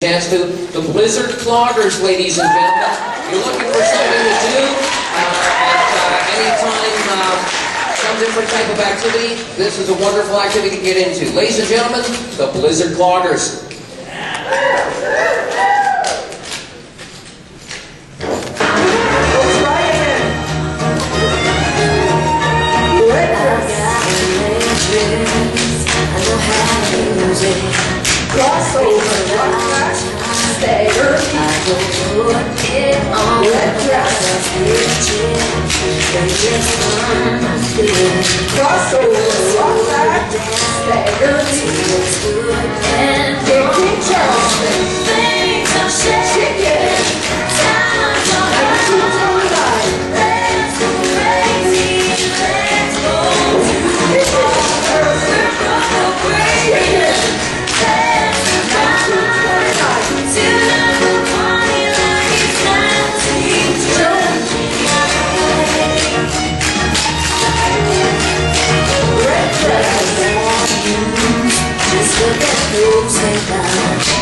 Chance to the Blizzard Cloggers, ladies and gentlemen. You're looking for something to do at any time, some different type of activity. This is a wonderful activity to get into. Ladies and gentlemen, the Blizzard Cloggers. Crossover, rock, stagger, red dress. Crossover, rock, stagger, and King Charleston. Chicken.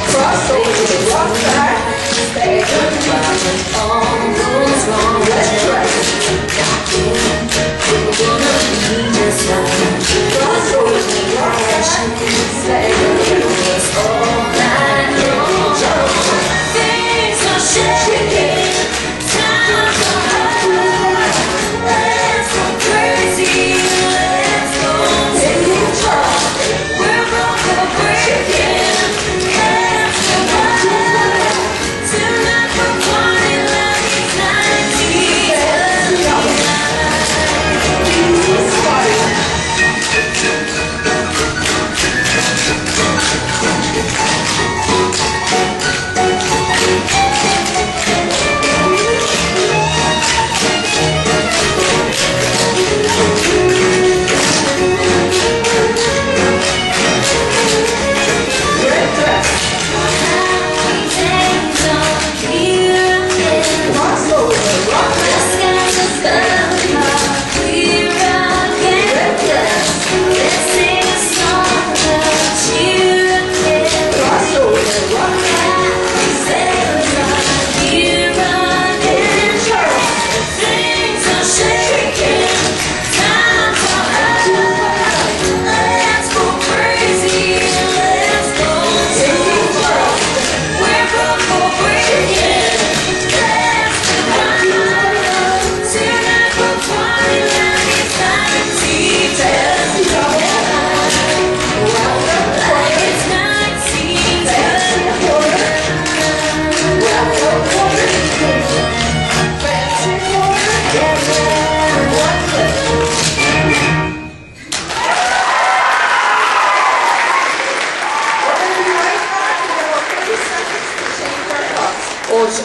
Crossover, rock back, stagger, all goes wrong. Let's try. Crossover, rock back, stagger, all night long. Things are shaking, times are high. Let's go crazy, let's go taking charge. We're broke for breaking.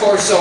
Or so.